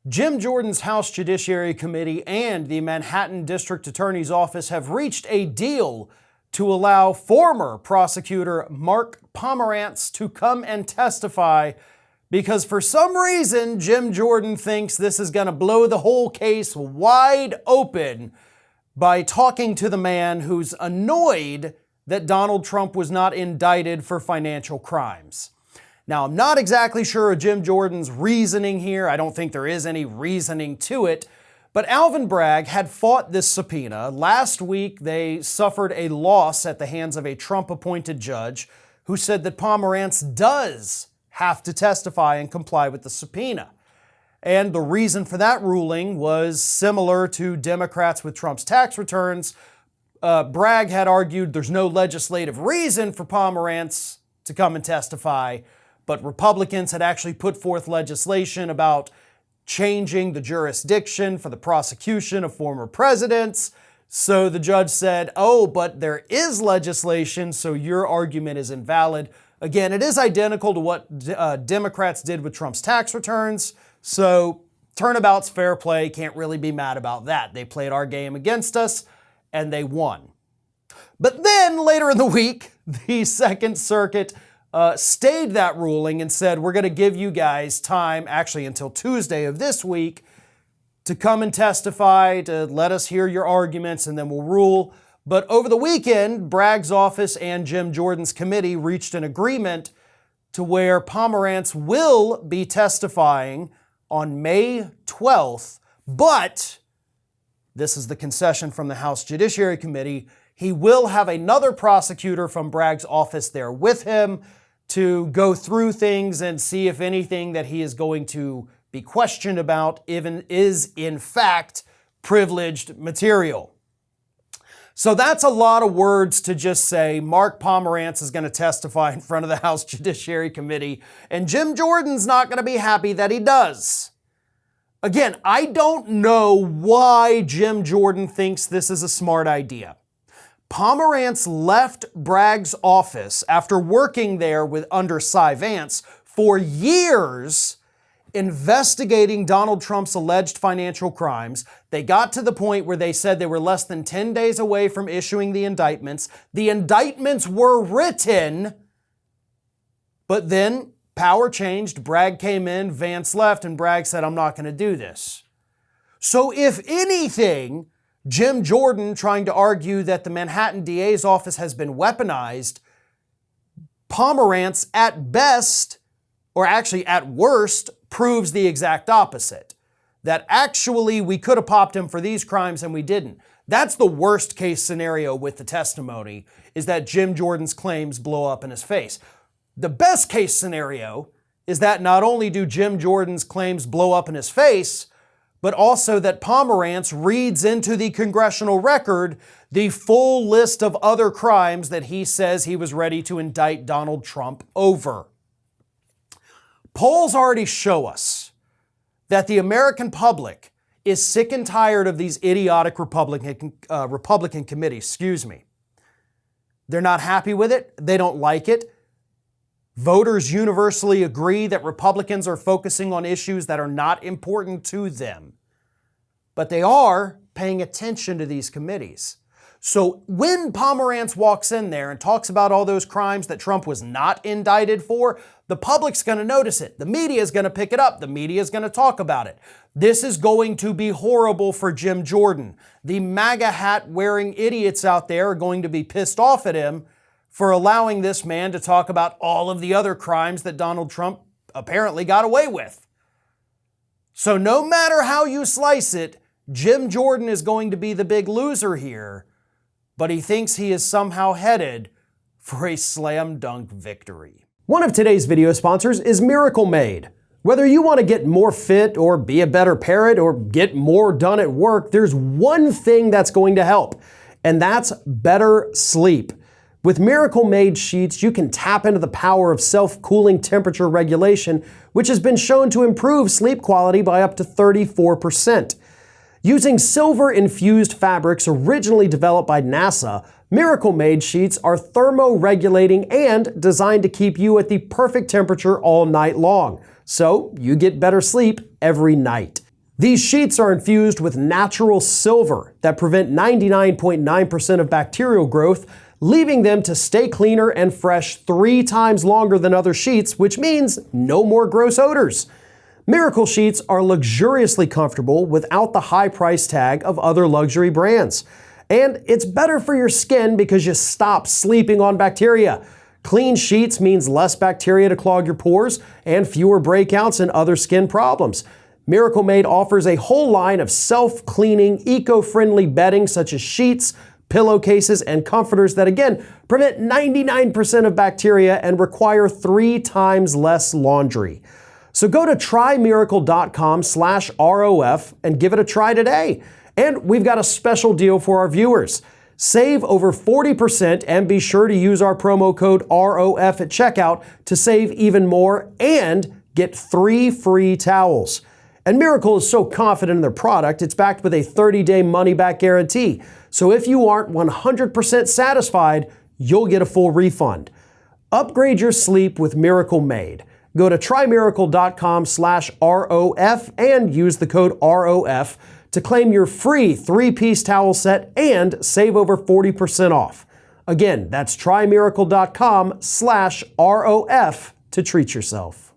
Jim Jordan's House Judiciary Committee and the Manhattan District Attorney's Office have reached a deal to allow former prosecutor Mark Pomerantz to come and testify because for some reason Jim Jordan thinks this is going to blow the whole case wide open by talking to the man who's annoyed that Donald Trump was not indicted for financial crimes. Now, I'm not exactly sure of Jim Jordan's reasoning here. I don't think there is any reasoning to it. But Alvin Bragg had fought this subpoena. Last week, they suffered a loss at the hands of a Trump-appointed judge who said that Pomerantz does have to testify and comply with the subpoena. And the reason for that ruling was similar to Democrats with Trump's tax returns. Bragg had argued there's no legislative reason for Pomerantz to come and testify, but Republicans had actually put forth legislation about changing the jurisdiction for the prosecution of former presidents. So the judge said, oh, but there is legislation, so your argument is invalid. Again, it is identical to what Democrats did with Trump's tax returns. So turnabout's fair play, can't really be mad about that. They played our game against us and they won. But then later in the week, the Second Circuit stayed that ruling and said, we're going to give you guys time, actually until Tuesday of this week, to come and testify, to let us hear your arguments, and then we'll rule. But over the weekend, Bragg's office and Jim Jordan's committee reached an agreement to where Pomerantz will be testifying on May 12th, but this is the concession from the House Judiciary Committee. He will have another prosecutor from Bragg's office there with him to go through things and see if anything that he is going to be questioned about even is in fact privileged material. So that's a lot of words to just say Mark Pomerantz is going to testify in front of the House Judiciary Committee, and Jim Jordan's not going to be happy that he does. Again, I don't know why Jim Jordan thinks this is a smart idea. Pomerantz left Bragg's office after working there under Cy Vance for years investigating Donald Trump's alleged financial crimes. They got to the point where they said they were less than 10 days away from issuing the indictments. The indictments were written, but then power changed. Bragg came in, Vance left, and Bragg said, I'm not going to do this. So if anything, Jim Jordan trying to argue that the Manhattan DA's office has been weaponized, Pomerantz at best, or actually at worst, proves the exact opposite. That actually we could have popped him for these crimes and we didn't. That's the worst case scenario with the testimony, is that Jim Jordan's claims blow up in his face. The best case scenario is that not only do Jim Jordan's claims blow up in his face, but also that Pomerantz reads into the congressional record the full list of other crimes that he says he was ready to indict Donald Trump over. Polls already show us that the American public is sick and tired of these idiotic Republican committees. They're not happy with it. They don't like it. Voters universally agree that Republicans are focusing on issues that are not important to them. But they are paying attention to these committees. So when Pomerantz walks in there and talks about all those crimes that Trump was not indicted for, the public's going to notice it. The media is going to pick it up. The media is going to talk about it. This is going to be horrible for Jim Jordan. The MAGA hat wearing idiots out there are going to be pissed off at him for allowing this man to talk about all of the other crimes that Donald Trump apparently got away with. So no matter how you slice it, Jim Jordan is going to be the big loser here, but he thinks he is somehow headed for a slam dunk victory. One of today's video sponsors is Miracle Made. Whether you want to get more fit or be a better parent or get more done at work, there's one thing that's going to help, and that's better sleep. With Miracle Made sheets, you can tap into the power of self-cooling temperature regulation, which has been shown to improve sleep quality by up to 34%. Using silver-infused fabrics originally developed by NASA, Miracle Made sheets are thermoregulating and designed to keep you at the perfect temperature all night long, so you get better sleep every night. These sheets are infused with natural silver that prevent 99.9% of bacterial growth, leaving them to stay cleaner and fresh 3 times longer than other sheets, which means no more gross odors. Miracle sheets are luxuriously comfortable without the high price tag of other luxury brands. And it's better for your skin because you stop sleeping on bacteria. Clean sheets means less bacteria to clog your pores and fewer breakouts and other skin problems. Miracle Made offers a whole line of self-cleaning, eco-friendly bedding such as sheets, pillowcases, and comforters that again prevent 99% of bacteria and require 3 times less laundry. So go to trymiracle.com/ROF and give it a try today. And we've got a special deal for our viewers. Save over 40% and be sure to use our promo code ROF at checkout to save even more and get 3 free towels. And Miracle is so confident in their product, it's backed with a 30-day money-back guarantee. So if you aren't 100% satisfied, you'll get a full refund. Upgrade your sleep with Miracle Made. Go to trymiracle.com/ROF and use the code ROF to claim your free 3-piece towel set and save over 40% off. Again, that's trymiracle.com/ROF to treat yourself.